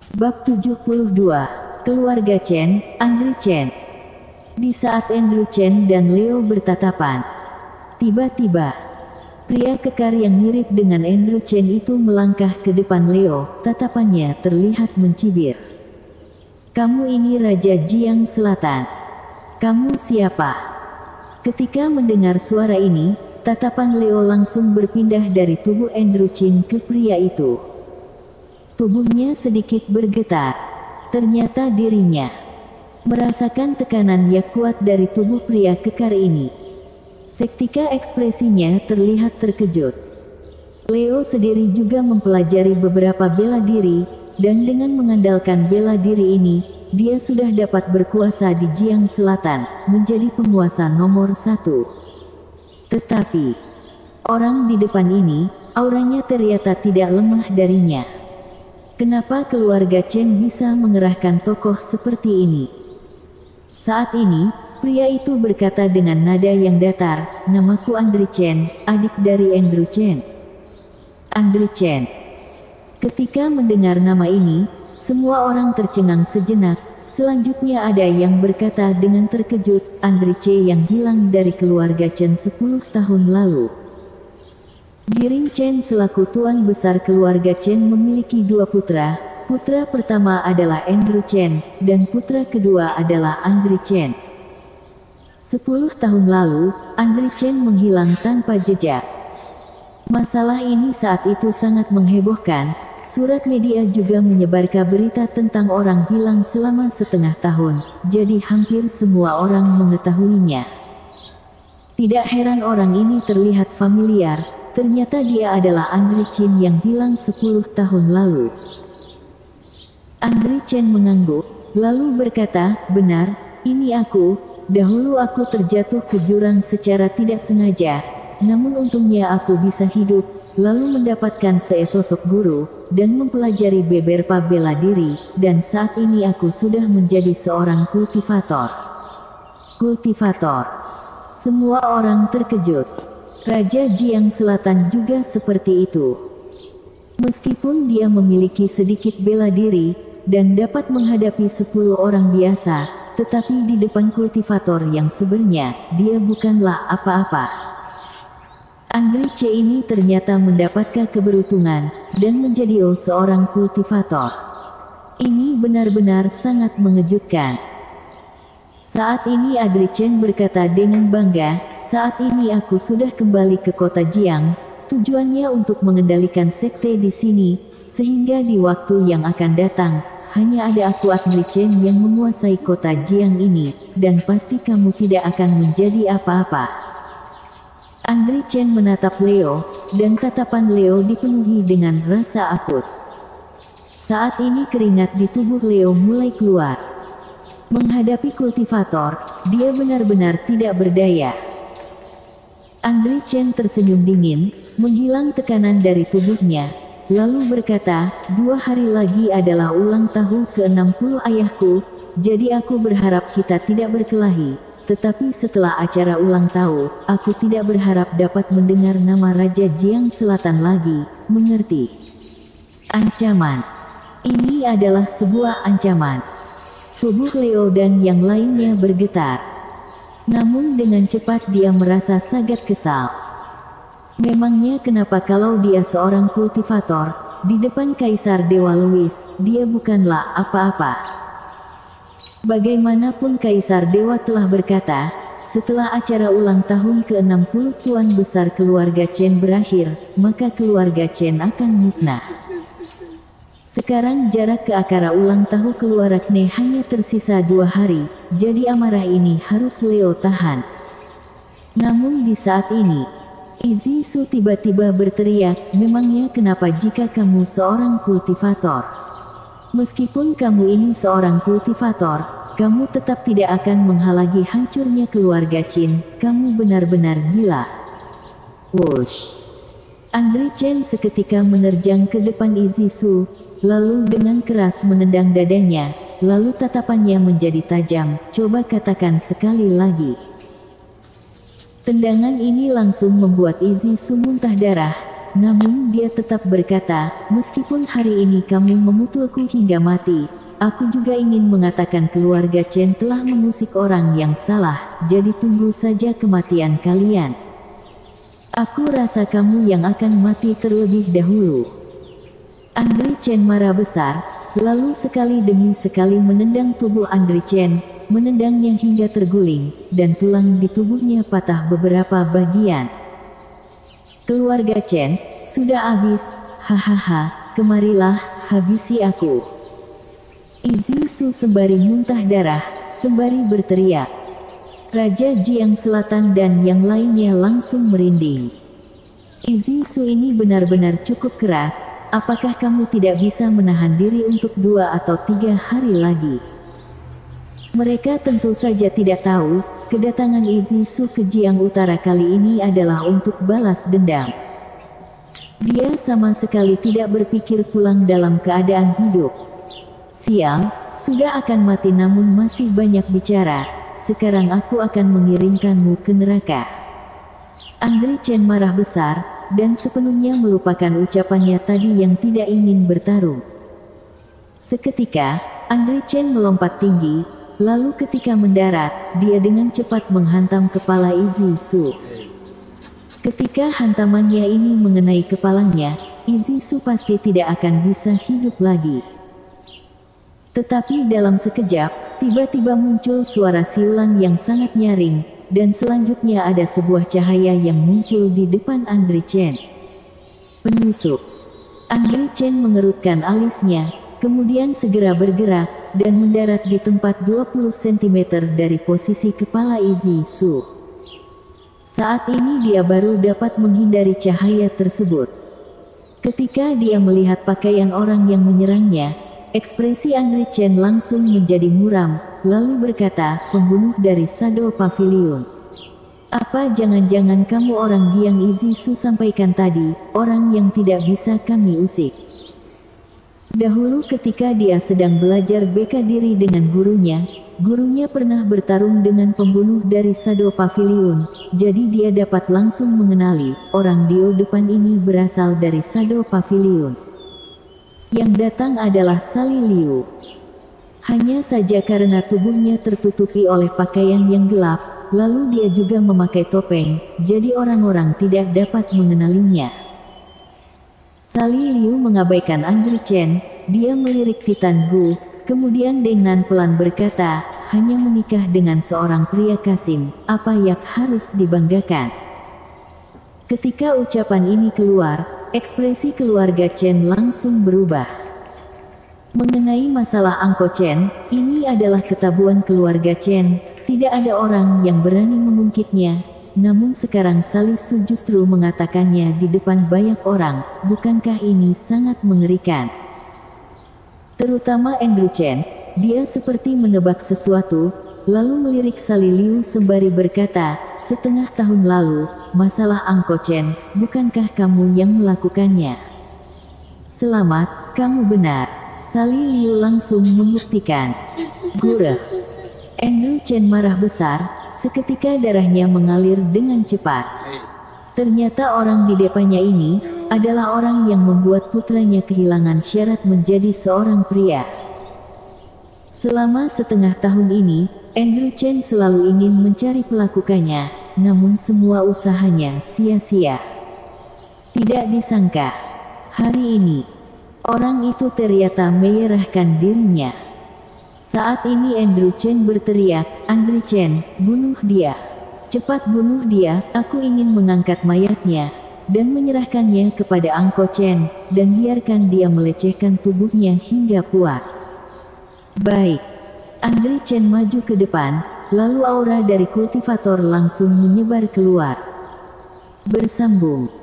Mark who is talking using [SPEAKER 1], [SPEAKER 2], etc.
[SPEAKER 1] Bab 72. Keluarga Chen, Andrew Chen. Di saat Andrew Chen dan Leo bertatapan, tiba-tiba, pria kekar yang mirip dengan Andrew Chen itu melangkah ke depan Leo, tatapannya terlihat mencibir. "Kamu ini Raja Jiang Selatan. Kamu siapa?" Ketika mendengar suara ini, tatapan Leo langsung berpindah dari tubuh Andrew Chen ke pria itu. Tubuhnya sedikit bergetar. Ternyata dirinya merasakan tekanan yang kuat dari tubuh pria kekar ini. Seketika ekspresinya terlihat terkejut. Leo sendiri juga mempelajari beberapa bela diri, dan dengan mengandalkan bela diri ini, dia sudah dapat berkuasa di Jiang Selatan, menjadi penguasa nomor 1. Tetapi, orang di depan ini, auranya ternyata tidak lemah darinya. Kenapa keluarga Chen bisa mengerahkan tokoh seperti ini? Saat ini, pria itu berkata dengan nada yang datar, "Namaku Andrew Chen, adik dari Andrew Chen." Andrew Chen. Ketika mendengar nama ini, semua orang tercengang sejenak. Selanjutnya ada yang berkata dengan terkejut, "Andrew Chen yang hilang dari keluarga Chen 10 tahun lalu." Giring Chen selaku tuan besar keluarga Chen memiliki 2 putra. Putra pertama adalah Andrew Chen, dan putra kedua adalah Andrew Chen. 10 tahun lalu, Andrew Chen menghilang tanpa jejak. Masalah ini saat itu sangat menghebohkan. Surat media juga menyebarkan berita tentang orang hilang selama setengah tahun, jadi hampir semua orang mengetahuinya. Tidak heran orang ini terlihat familiar. Ternyata dia adalah Andrew Chen yang hilang 10 tahun lalu. Andrew Chen mengangguk, lalu berkata, "Benar, ini aku. Dahulu aku terjatuh ke jurang secara tidak sengaja, namun untungnya aku bisa hidup, lalu mendapatkan sesosok guru, dan mempelajari beberapa bela diri, dan saat ini aku sudah menjadi seorang kultivator." Kultivator. Semua orang terkejut. Raja Jiang Selatan juga seperti itu. Meskipun dia memiliki sedikit bela diri, dan dapat menghadapi 10 orang biasa, tetapi di depan kultivator yang sebenarnya, dia bukanlah apa-apa. Andrew Chen ini ternyata mendapatkan keberuntungan, dan menjadi seorang kultivator. Ini benar-benar sangat mengejutkan. Saat ini Andrew Chen berkata dengan bangga, "Saat ini aku sudah kembali ke kota Jiang, tujuannya untuk mengendalikan sekte di sini, sehingga di waktu yang akan datang, hanya ada aku Andrew Chen yang menguasai kota Jiang ini, dan pasti kamu tidak akan menjadi apa-apa." Andrew Chen menatap Leo, dan tatapan Leo dipenuhi dengan rasa akut. Saat ini keringat di tubuh Leo mulai keluar. Menghadapi kultivator, dia benar-benar tidak berdaya. Andrew Chen tersenyum dingin, menghilang tekanan dari tubuhnya, lalu berkata, "2 hari lagi adalah ulang tahun ke-60 ayahku, jadi aku berharap kita tidak berkelahi. Tetapi setelah acara ulang tahun, aku tidak berharap dapat mendengar nama Raja Jiang Selatan lagi, mengerti?" Ancaman. Ini adalah sebuah ancaman. Tubuh Leo dan yang lainnya bergetar. Namun dengan cepat dia merasa sangat kesal. Memangnya kenapa kalau dia seorang kultivator, di depan Kaisar Dewa Louis, dia bukanlah apa-apa. Bagaimanapun Kaisar Dewa telah berkata, setelah acara ulang tahun ke-60 tuan besar keluarga Chen berakhir, maka keluarga Chen akan musnah. Sekarang jarak ke acara ulang tahun keluarga hanya tersisa 2 hari, jadi amarah ini harus Leo tahan. Namun di saat ini, Izzy Su tiba-tiba berteriak, "Memangnya kenapa jika kamu seorang kultivator? Meskipun kamu ini seorang kultivator, kamu tetap tidak akan menghalangi hancurnya keluarga Chen, kamu benar-benar gila." Wush! Andrew Chen seketika menerjang ke depan Izzy Su, lalu dengan keras menendang dadanya, lalu tatapannya menjadi tajam, "Coba katakan sekali lagi." Tendangan ini langsung membuat Izzy Su muntah darah, namun dia tetap berkata, meskipun hari ini kamu memukulku hingga mati, aku juga ingin mengatakan keluarga Chen telah mengusik orang yang salah, jadi tunggu saja kematian kalian. Aku rasa kamu yang akan mati terlebih dahulu. Andre Chen marah besar, lalu sekali demi sekali menendang tubuh Andre Chen, menendangnya hingga terguling, dan tulang di tubuhnya patah beberapa bagian. Keluarga Chen, sudah habis, hahaha, kemarilah, habisi aku. Izzy Su sembari muntah darah, sembari berteriak. Raja Jiang Selatan dan yang lainnya langsung merinding. Izzy Su ini benar-benar cukup keras, apakah kamu tidak bisa menahan diri untuk 2 atau 3 hari lagi? Mereka tentu saja tidak tahu, kedatangan Izzy Su ke Jiang Utara kali ini adalah untuk balas dendam. Dia sama sekali tidak berpikir pulang dalam keadaan hidup. Sial, sudah akan mati namun masih banyak bicara, sekarang aku akan mengirimkanmu ke neraka. Andre Chen marah besar, dan sepenuhnya melupakan ucapannya tadi yang tidak ingin bertarung. Seketika, Andre Chen melompat tinggi, lalu ketika mendarat, dia dengan cepat menghantam kepala Izzy Su. Ketika hantamannya ini mengenai kepalanya, Izzy Su pasti tidak akan bisa hidup lagi. Tetapi dalam sekejap, tiba-tiba muncul suara siulan yang sangat nyaring, dan selanjutnya ada sebuah cahaya yang muncul di depan Andre Chen. Penyusup. Andre Chen mengerutkan alisnya, kemudian segera bergerak, dan mendarat di tempat 20 cm dari posisi kepala Izzy Su. Saat ini dia baru dapat menghindari cahaya tersebut. Ketika dia melihat pakaian orang yang menyerangnya, ekspresi Andre Chen langsung menjadi muram, lalu berkata, pembunuh dari Shadow Pavilion. Apa jangan-jangan kamu orang yang Izzy Su sampaikan tadi, orang yang tidak bisa kami usik? Dahulu ketika dia sedang belajar bela diri dengan gurunya pernah bertarung dengan pembunuh dari Shadow Pavilion, jadi dia dapat langsung mengenali, orang di depan ini berasal dari Shadow Pavilion. Yang datang adalah Sally Liu. Hanya saja karena tubuhnya tertutupi oleh pakaian yang gelap, lalu dia juga memakai topeng, jadi orang-orang tidak dapat mengenalinya. Sally Liu mengabaikan Andre Chen, dia melirik Titan Gu, kemudian dengan pelan berkata, hanya menikah dengan seorang pria Kasim, apa yang harus dibanggakan? Ketika ucapan ini keluar, ekspresi keluarga Chen langsung berubah. Mengenai masalah Angko Chen, ini adalah ketabuhan keluarga Chen, tidak ada orang yang berani mengungkitnya. Namun sekarang Sally Su justru mengatakannya di depan banyak orang, bukankah ini sangat mengerikan? Terutama Andrew Chen, dia seperti menebak sesuatu, lalu melirik Sally Liu sembari berkata, setengah tahun lalu, masalah Angko Chen, bukankah kamu yang melakukannya? Selamat, kamu benar. Sally Liu langsung membuktikan. Gurah. Andrew Chen marah besar. Seketika darahnya mengalir dengan cepat. Ternyata orang di depannya ini adalah orang yang membuat putranya kehilangan syarat menjadi seorang pria. Selama setengah tahun ini, Andrew Chen selalu ingin mencari pelakunya, namun semua usahanya sia-sia. Tidak disangka, hari ini, orang itu ternyata menyerahkan dirinya. Saat ini Andrew Chen berteriak, Andre Chen, bunuh dia. Cepat bunuh dia, aku ingin mengangkat mayatnya, dan menyerahkannya kepada Angko Chen, dan biarkan dia melecehkan tubuhnya hingga puas. Baik. Andre Chen maju ke depan, lalu aura dari kultivator langsung menyebar keluar. Bersambung.